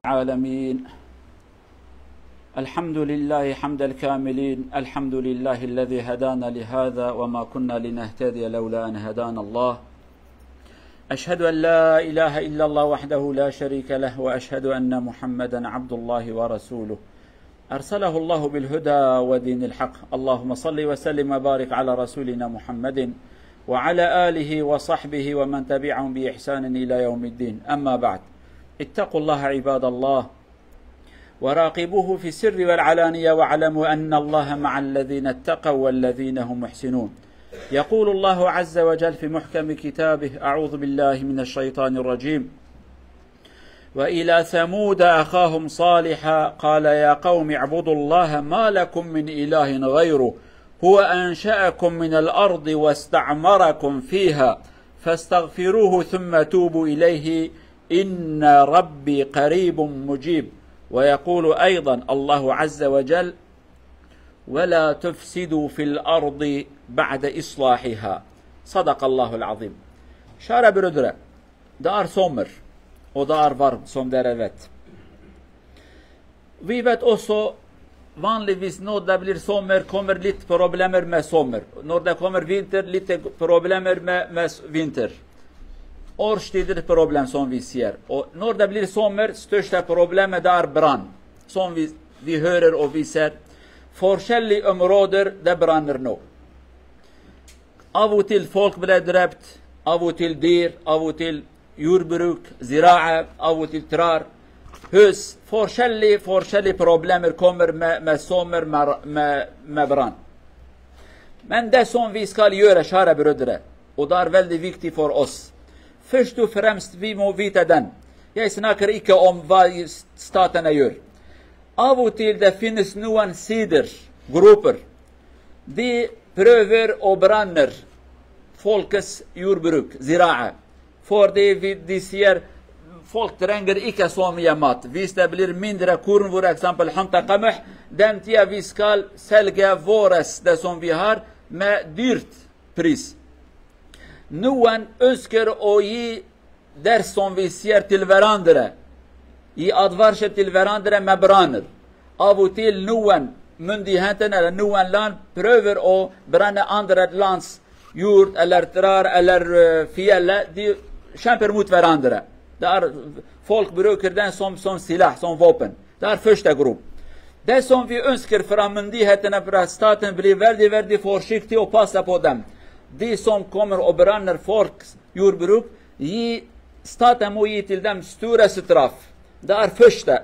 العالمين. الحمد لله حمد الكاملين. الحمد لله الذي هدانا لهذا وما كنا لنهتدي لولا أن هدانا الله. أشهد أن لا إله إلا الله وحده لا شريك له، وأشهد أن محمدا عبد الله ورسوله أرسله الله بالهدى ودين الحق. اللهم صل وسلم وبارك على رسولنا محمد وعلى آله وصحبه ومن تبعهم بإحسان إلى يوم الدين. أما بعد، اتقوا الله عباد الله وراقبوه في السر والعلانية، واعلموا أن الله مع الذين اتقوا والذين هم محسنون. يقول الله عز وجل في محكم كتابه: أعوذ بالله من الشيطان الرجيم: وإلى ثمود أخاهم صالحا قال يا قوم اعبدوا الله ما لكم من إله غيره هو أنشأكم من الأرض واستعمركم فيها فاستغفروه ثم توبوا إليه إن ربي قريب مجيب. ويقول أيضا الله عز وجل: ولا تفسدوا في الأرض بعد إصلاحها. صدق الله العظيم. Kära bröder, det er sommer, og det er varmt, som dere vet. Vi vet også vanligvis når det blir sommer, kommer litt problemer med sommer. Når det kommer vinter, litt problemer med vinter. Årstider problem, som vi sier. Og når det blir sommer, største problemet det er brann. Som vi hører og vi ser. Forskjellige områder det branner nå. Av og til folk ble drept, av og til dyr, av og til jordbruk, zira'a, av og til trær, hus. Forskjellige problemer kommer med sommer, med brann. Men det som vi skal gjøre, kjære brødre, og det er veldig viktig for oss, først og fremst vi må vite den. Jeg snakker ikke om hva statene gjør. Av og til det finnes noen sider, grupper. De prøver å brenne folkets jordbruk, zira'a. Fordi de sier folk trenger ikke så mye mat. Hvis det blir mindre korn, for eksempel hanta qamah, den tida vi skal selge våres, det som vi har, med dyrt pris. Noen ønsker å gi det som vi sier til hverandre, gi advarsel til hverandre med branner. Av og til noen myndigheter eller noen land prøver å brenne andre lands jord eller trær eller fjellet. De kjemper mot hverandre. Folk bruker den som silah, som våpen. Det er første gruppe. Det som vi ønsker fra myndighetene, fra staten, blir veldig, veldig forsiktig og passe på dem. De som kommer og brenner folks jordbruk, staten må gi til dem store straff. Det er første.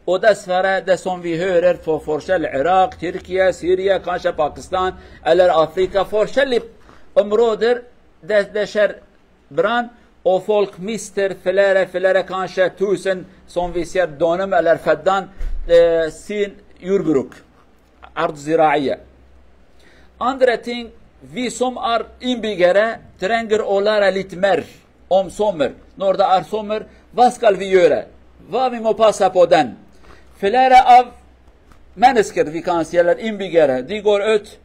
Og dessverre, det som vi hører på forskjellige Irak, Tyrkia, Syria, kanskje Pakistan eller Afrika, forskjellige områder, det skjer brann, og folk mister flere, kanskje 1000, som vi ser donum eller feddan, sin jordbruk. Ard zira'iyya. Andre ting, vi som er innbyggere, trenger å lære litt mer om sommer. Når det er sommer, hva skal vi gjøre? Hva vi må passe på den? Flere av mennesker, vi kan si, eller innbyggere, de går ut,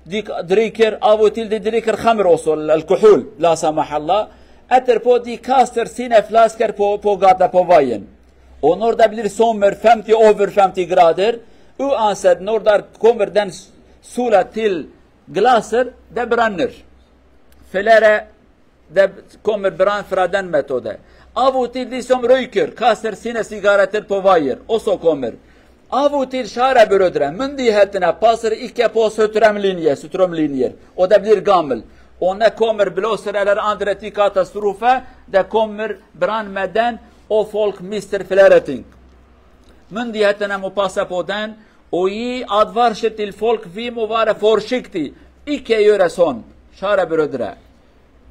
de drikker, av og til de drikker khamr også, alkohol, la samahallah. Etterpå de kaster sine flasker på gata på veien. Og når det blir sommer, over 50 grader, uansett når det kommer den sola til glaser, det brenner. Flere, det kommer brann fra den metoden. Av og til de som røyker, kaster sine sigaretter på veier, også kommer. Av og til, kjære brødre, myndighetene passer ikke på strømlinjer, og det blir gammel. Og når det kommer blåser eller andre til katastrofe, det kommer brann med den, og folk mister flere ting. Myndighetene må passe på den, og gi advarsel til folk. Vi må være forsiktige, ikke gjøre sånn, kjære brødre.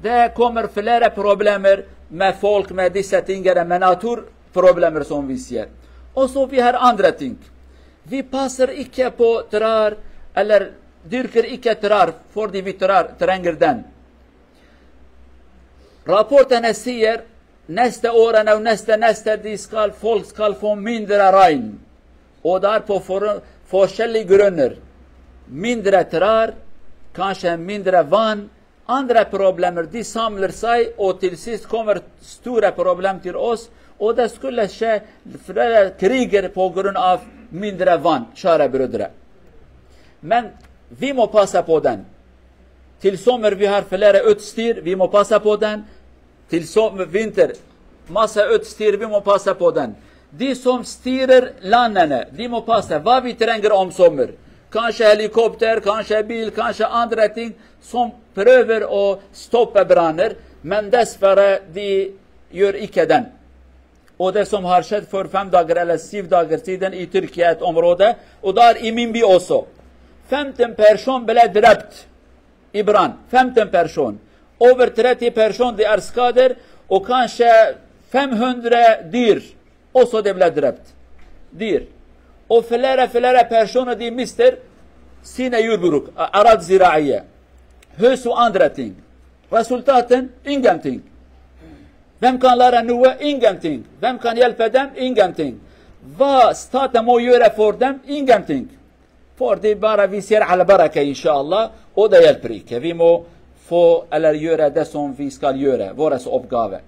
Det kommer flere problemer med folk med disse tingene, med naturproblemer, som vi sier. Og så vi har andre ting. Vi passer ikke på trær, eller dyrker ikke trær, fordi vi trenger den. Rapportene sier neste årene og neste folk skal få mindre regn. Og det er på forskjellige grunner. Mindre trær, kanskje mindre vann. Andre problemer, de samler seg, og til sist kommer store problemer til oss, O da skulle ske flere kriger på grunn av mindre vann, kjære brødre. Men vi må passe på den. Til sommer vi har flere utstyr, vi må passe på den. Til vinter, masse utstyr, vi må passe på den. De som styrer landene, de må passe hva vi trenger om sommer. Kanskje helikopter, kanskje bil, kanskje andre ting som prøver å stoppe branner, men dessverre de gjør ikke den. Og det som har skjedd for 5 dager eller 7 dager siden i Tyrkia et område, og der i min by også. 15 personer ble drept i brann. 15 personer. Over 30 personer de er skader, og kanskje 500 dyr også de ble drept. Dyr. Og flere personer de mister sine jordbruk, arad ziraiye, hus og andre ting. Resultaten? Ingenting. Hvem kan lære noe? Ingenting. Hvem kan hjelpe dem? Ingenting. Hva staten må gjøre for dem? Ingenting. Fordi bare vi ser al-baraka, inshallah, og det hjelper ikke. Vi må få eller gjøre det som vi skal gjøre, vår oppgave.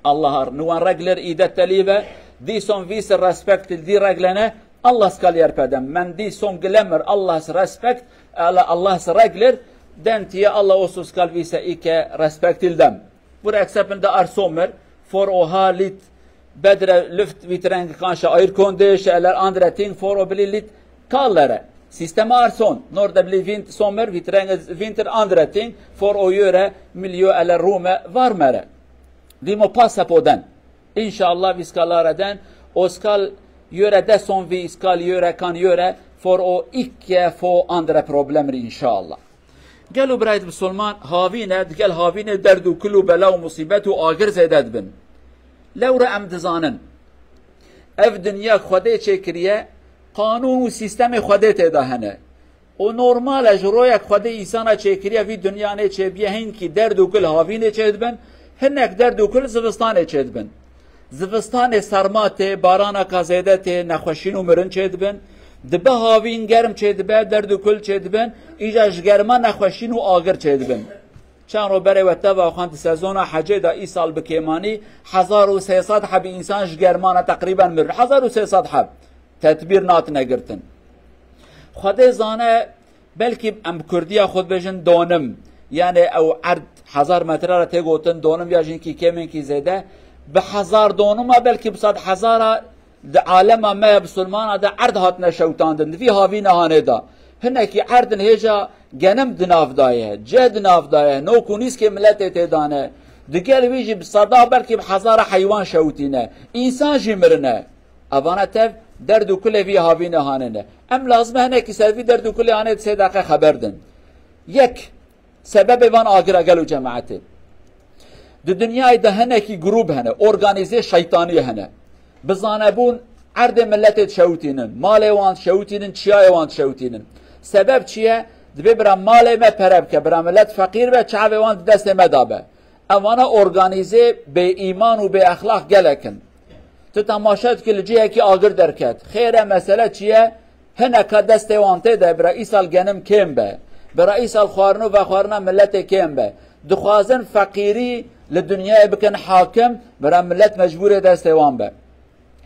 Allah har noen regler i dette livet. De som viser respekt til de reglene, Allah skal hjelpe dem. Men de som glemmer Allahs respekt, eller Allahs regler, den tida Allah også skal vise ikke respekt til dem. For eksempel det er sommer, for å ha litt bedre luft, vi trenger kanskje aircondition eller andre ting for å bli litt kaldere. Systemet er sånn. Når det blir sommer, vi trenger vinter andre ting for å gjøre miljø eller rommet varmere. Vi må passe på den. Inshallah vi skal lære den, og skal gjøre det som vi skal gjøre, kan gjøre, for å ikke få andre problemer, inshallah. قالوا برايد بسلمان هاوينة قال هاوينة دردو كله بلا ومصيبته آخر زيداد بن لو رأم دزانن اف دنيا خوده چكريه قانون و سيستم خوده تدهنه و نورمال جرويك خوده إيسانا چكريه في دنيا نه چه بيه هين كي دردو كل هاوينة چهد بن هنك دردو كل زفستانه چهد بن زفستانه سرماته بارانا كازيدته نخوشينو مرن چهد بن دبه هاوین گرم چه دبه درد و کل چه دبن ایجاش گرما نخوشین و آگر چه دبن چند رو بره و تبا خواند سزون حجه دا ای سال بکیمانی 1300 حب انسانش گرمانه تقریبا مر 1300 حب تدبیر نات نگرتن خود زانه بلکه ام کردیا خود بجن دونم یعنی او عرض 1000 متر را تگوتن دونم یا جن کی کمین کی زیده به 1000 دونم بلکه بصد 1000 ده عالم ما بسلمان ده عرض هات نشوتاندن في هاوی نهانه دا هنکی عرض هجا جنم دناف دایه جد دناف دایه نو کنیس که ملت تدانه دگل ویجی بصدا بلکه بحزار حیوان شوتینه انسان جمرنه اوانه تف درد کل في هاوی نهانه ام لازم هنکی سلفی درد کل آنه 3 دقیقه خبردن یک سبب وان آگره گلو جماعته ده دنیای ده هنکی گروب هنه ارگانیزه شیطانی هنه بزانبون عرض ملت شوتینن مال وان شوتینن چیای وان شوتینن سبب چیه دبی برا مال ما پرب که برا ملت فقیر به چاوی وان دست مدابه اوانا ارگانیزه به ایمان و به اخلاق گلکن تو تماشاد که لجیه که آگر درکت خیره مسئله چیه هنکا دست وان تیده برا ایسال گنم کم به برا ایسال خوارنو و خوارنا ملت کم به دخوازن فقیری لدنیا بکن حاکم برا ملت مجبور دست وان به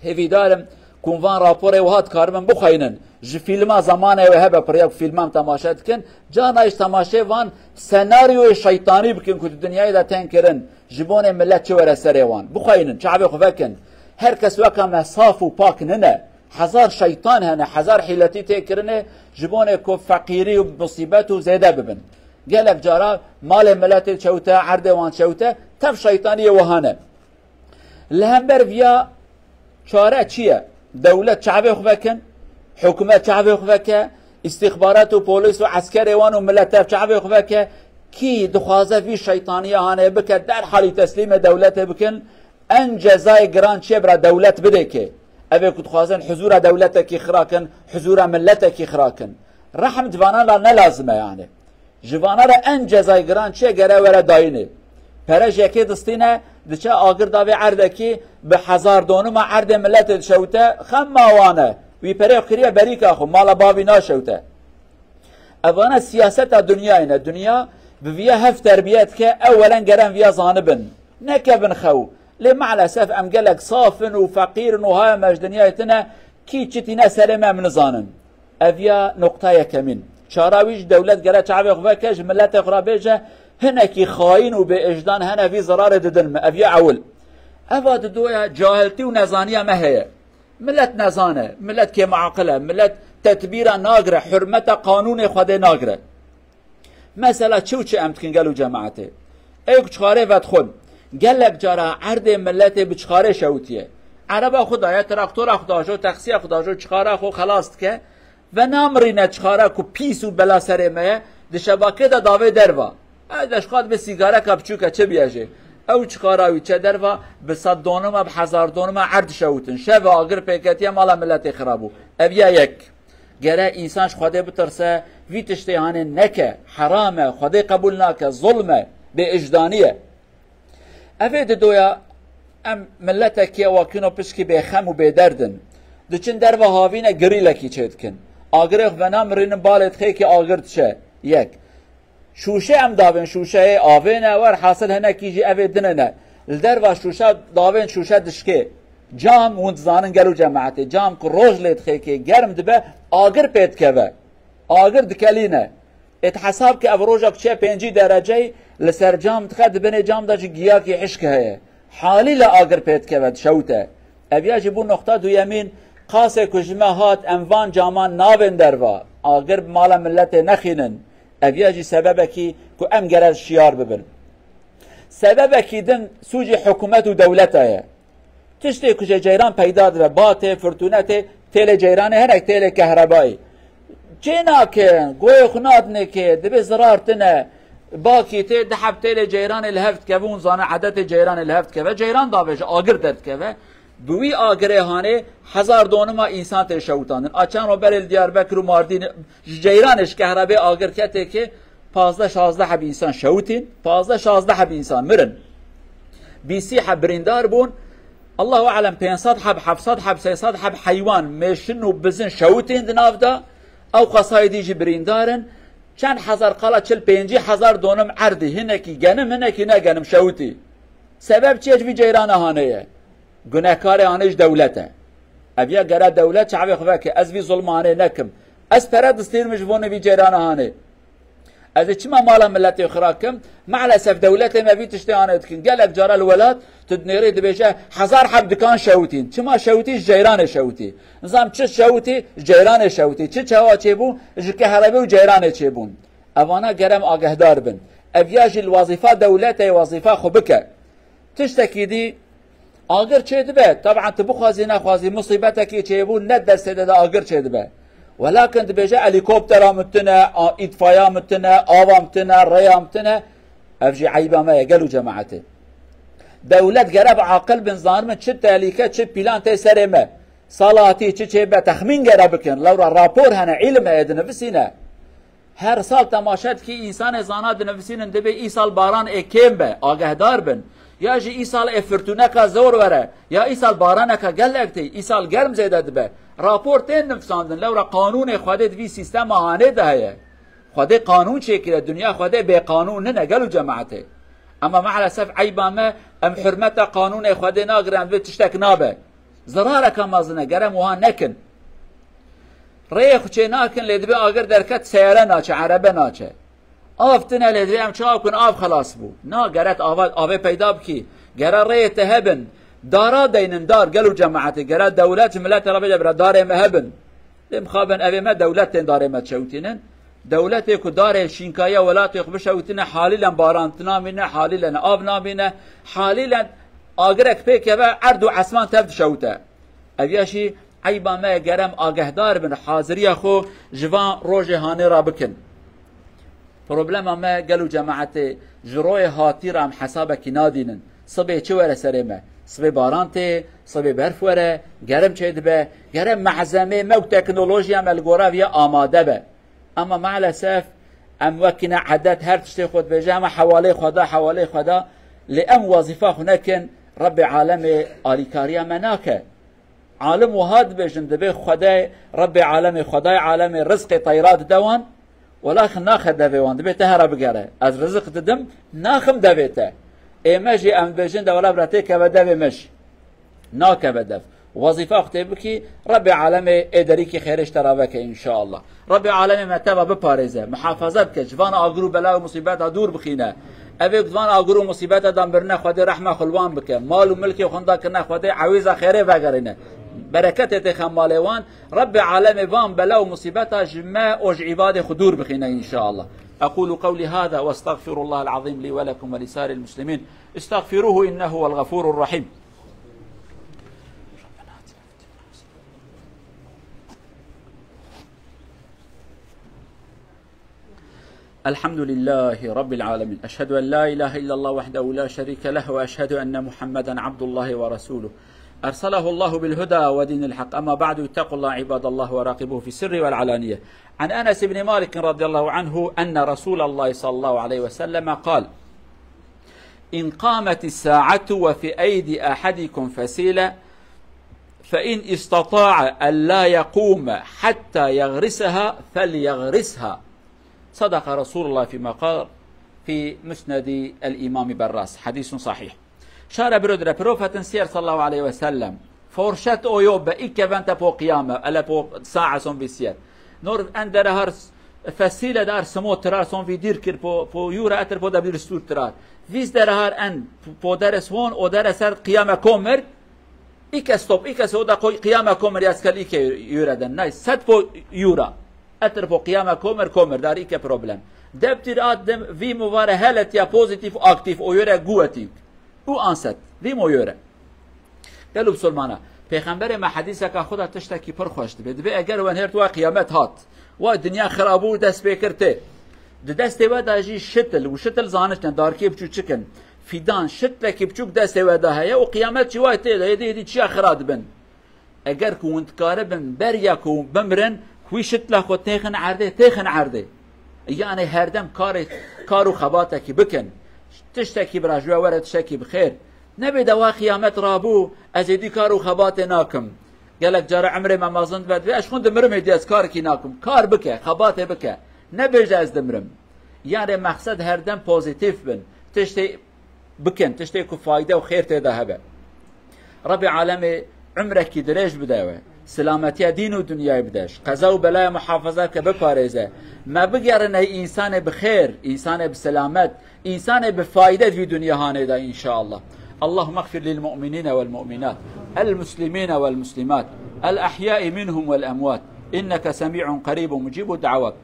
هفی دارم کنوان راپوره و هات کارمن بخواینن جی فیلما زمانه و هبه پریاک فیلمام تماشا کن جانایش تماشه وان سناریوی شیطانی بکن که دنیای دا تن کرن جبون ملت چه وره سره وان بخواینن چعبی خوفکن هر کس وکم صاف و پاک ننه 1000 شیطان هنه 1000 حیلتی تکرنه جبون که فقیری و مصیبت و زیده ببن گلک جارا مال ملت چوته عرض وان چوته تف شیطانی وهانه لهمبر ویا چاره چیه؟ دولت شعبی خوبکن، حکومت شعبی خوبکه، استخبارات و پلیس و عسکر وان و ملت شعبی خوبکه کی دخوازه فی شیطانی هانه بکه در حالی تسلیم دولت بکن ان جزای گران چه برا دولت بده که اوه که دخوازن حضور دولت کی خراکن حضور ملت کی خراکن رحم جوانا را نلازمه یعنی جوانا را ان جزای گران چه گره وره داینه پرش یکی دستینه دچه آگر داوی عرده کی به 1000 دونم عرده ملت شوته خم ماوانه وی پره خریه بریک آخو مالا باوی ناشوته اوانه سیاست دنیا اینه دنیا به ویا هف تربیت که اولا گرن ویا زانبن نکبن خو لی مع الاسف ام گلک صافن و فقیرن و های مجدنیایتنا کی چتینا سرما من زانن اویا نقطه یکمین چاراویش دولت گره چعب خوکش ملت خرابیجه هنکی خاین و به اجدان هنه وی ضرار ددن اویا اول اواد دویا جاهلتی و نزانیه مهیه ملت نزانه ملت که معاقله ملت تدبیر ناگره حرمت قانون خود ناگره مثلا چه امتکن گلو جماعته ایک چخاره ودخل گلک جارا عرض ملت بچخاره شوتیه عربا خدایه تراکتور خداجو تخصیه خداجو چخاره خو خلاص که و نامرینه چخاره کو پیس و بلا سره مه دشباکه دا داوه دروا دشخواد به سیگاره کپچوکه چه بیاجه او چخاره چه دروا به 100 دونم به 1000 دونم عرض شوتن شب آگر پیکتیه مالا ملت خرابو اویا یک گره انسانش خوده بترسه وی تشتیهانه نکه حرامه خوده قبول نکه ظلمه به اجدانیه اوید دویا ام ملتا که واکنو پشکی به خم و به دردن دوچن در و هاوینه گریلکی چید کن آگرخ و نامرین بالت خی که آگرد شه یک شوشه ام داوین شوشه آوینه ور حاصل هنه کیجی اوید دننه لدر و شوشه داوین شوشه دشکه جام وند زانن گلو جماعته جام که روز لید خی که گرم دبه آگر پید که به آگر دکلینه ات حساب که افروجک چه 5 درجه لسر جام تخد بني جام دا گیا کی عشق ہے حالی لا آگر پیت که ود شوته اویا جبو نقطه دو یمین قاسه کجمه هات انوان جامان ناوین دروا آگر مالا ملت نخینن اویا جی سببه کی که ام گرد شیار ببن سببه کی دن سوجی حکومت و دولت ہے تشتی کجه جیران پیدا و باته فرتونت تیل جیران هر اک تیل کهربایی چه ناکن گوی خناد نکه دبی زرار تنه باکی ته دحب تیل جیران الهفت که اون زانه عدت جیران الهفت که جیران داوش آگر درد که بوی آگره هانه 1000 دونما انسان ته شوتانن اچان رو برل دیاربکر و ماردین جیرانش کهربای آگر کته که 15-16 حب انسان شوتین 15-16 حب انسان مرن 20 حب بریندار بون الله اعلم 500 حب 700 حب 300 حب حیوان میشن و بزن شوتین دنافدا او قصایدی جبریندارن چند هزار قالا 40-50 دونم عردی هنکی گنم هنکی نگنم شوتی سبب چیش بی جیران هانه گناهکار هانش دولته اویا گره دولت شعبی خواه که از بی ظلمانه نکم از پرد دستیر مجبونه بی جیران هانه از چما مالا ملتی خراکم معلسف دولت ما بی تشتیانه دکن گلک جاره الولاد تدنیری دبیشه 1000 حب دکان شوتین چما شوتی جیران شوتی نظام چه شوتی جیران شوتی چه چوا چه بون جکه هربی و جیران چه بون اوانا گرم آگهدار بن اویاج الوظیفه دولت وظیفه خوبکه تشتکی دی آگر چه دبه طبعا تبو خوازی نخوازی مصیبتکی چه بون ند دسته ده آگر چه دبه ولكن دبيجا هليكوبتر متنا اطفايا متنا آوا متنا ريا متنا افجي عيبا ما يقالوا جماعته دولت قرب عاقل بن ظالم تشت تهليكه تشت بلان تسرمه صلاتي تشت بتخمين قربكن لو رابور هنا علم اد نفسنا هر سال تماشات کی انسان زاناد نفسین دبی ای سال باران اکیم به آگهدار بن یا جی ای سال افرتونه کا زور وره یا ای سال باران کا گلکتی ای سال گرم زیده دبه راپورت نفساندن لورا قانون خود دوی سیستم آهانه ده خود قانون شکل دنیا خود به قانون نه گلو جماعته اما مع الاسف عیبا ما ام حرمت قانون خود ناگرند به تشتک نابه ضراره کمازنه گرم وها نکن ریخ چه ناکن لدبی آگر درکت سیاره ناچه عربه ناچه آفتنه لدبی هم چه کن آب خلاص بو نا گرت آوه پیدا بکی گره ری تهبن دارا دینن دار گلو جماعتی گره دولت ملت را بجه برا داره مهبن دیم خوابن اوه ما دولت تین داره متشوتینن دولتی که داره شینکایه ولاتی که بشوتینه حالیلا بارانتنا مینه حالیلا آب نامینه حالیلا آگرک پیکه و عرض و عسمان تفت شوته اویاشی عیبا ما گرم آگهدار بن حاضری خو جوان روژ هانه را بکن پروبلم ما گلو جماعت جروی هاتی را هم حسابه که نادینن صبح چه وره سره ما صبح باران ته صبح برف وره گرم چه دبه گرم معزمه مو تکنولوژی هم الگوره ویا آماده به اما مع الاسف ام وکن عدد هر تشتی خود بجه اما حواله خدا لأم وظیفه خونکن رب عالم آلیکاریا مناکه عالم وهاد بجن دبي خداي ربي عالمي خداي عالمي رزق طيرات دوان ولكن ناخذ دبيوان دبي تهرب قره از رزق ددم ناخم دبيته إيماجي أم بجند ولا براتيك بدف مش ناك بدف وظيفة اختبكي رب العالمين ادريكي خيرش ترابك إن شاء الله. رب العالمين متابع ببارزة محافظة بك جوان أجرو بلا ومصيبات دور بخينا أبي جوان أجرو مصيبات دام برنا خدي رحمة خلوان بك مال وملك وخندا كنا خدي عويزة خيره وغيرنا بركات تخمالوان رب العالمين وان بلا ومصيبات جماع أوج عباد خدور بخينا إن شاء الله. أقول قولي هذا واستغفر الله العظيم لي ولكم ولسائر المسلمين استغفروه إنه هو الغفور الرحيم. الحمد لله رب العالمين أشهد أن لا إله إلا الله وحده لا شريك له وأشهد أن محمدا عبد الله ورسوله أرسله الله بالهدى ودين الحق. أما بعد اتقوا الله عباد الله وراقبوه في السر والعلانية. عن أنس بن مالك رضي الله عنه أن رسول الله صلى الله عليه وسلم قال إن قامت الساعة وفي أيدي أحدكم فسيلة فإن استطاع أن لا يقوم حتى يغرسها فليغرسها. صدق رسول الله فيما قال في مسند الإمام براس حديث صحيح. شار برودر بروفة سير صلى الله عليه وسلم فرشت أويوب إيكا بنتا بو قيامة ألا بو ساعة سون في سير نور أندر هرس فسيلة دار سمو ترار سون في دير كير بو يورا أتر بو دبير ستور ترار فيز در هر أن بو درس هون أو درس هر قيامة كومر إيكا ستوب إيكا سودا قيامة كومر ياسكال إيكا يورا دن نايس ست بو يورا أتر بو قيامة كومر دار إيكا بروبلم دبتر آدم في مبارا هالت يا بوزيتيف أكتيف أو يورا قوتيك او آنست وی مویوره دلو بسلمانه پیغمبر ما حدیثه که خدا تشتکی پر خوشت بید به اگر ون هرت و قیامت هات و دنیا خرابو دست بکرته دست و داجی شتل و شتل زانش دار کی بچو چکن فیدان شتل کی بچو دست و ده و قیامت چی وای ته دی چی خراد بن اگر كنت کاربن بریا کو بمرن خوی شتل خو تخن عرده یعنی هر دم کارو خباته کی بکن تشتكي براجوا ورا تشتكي بخير نبي دوا قيامت رابو ازيدي كارو خبات ناكم قالك جار عمري ما ظنت بعد ايش خند مرم يديس كار كي ناكم كار بك خبات بك نبي جاز دمرم يعني مقصد هردم بوزيتيف بن تشتي بكن تشتي كو فايده وخير تذهب ربي عالمي عمرك دريج بداوه سلامتي دين ودنيا بداش قضا وبلاء محافظه كبپاريزه ما بقرن هي انسان بخير انسان بسلامت انسان بفائده في دنيا هاندا ان شاء الله. اللهم اغفر للمؤمنين والمؤمنات المسلمين والمسلمات الاحياء منهم والاموات انك سميع قريب مجيب الدعوات.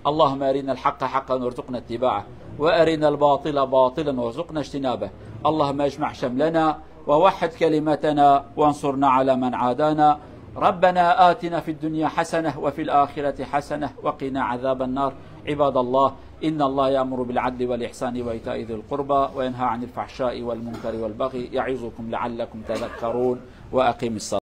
اللهم ارنا الحق حقا وارزقنا اتباعه وارنا الباطل باطلا وارزقنا اجتنابه. اللهم اجمع شملنا ووحد كلمتنا وانصرنا على من عادانا. ربنا آتنا في الدنيا حسنة وفي الآخرة حسنة وقنا عذاب النار. عباد الله إن الله يأمر بالعدل والإحسان وإيتاء ذي القربى وينهى عن الفحشاء والمنكر والبغي يعظكم لعلكم تذكرون وأقيموا الصلاة.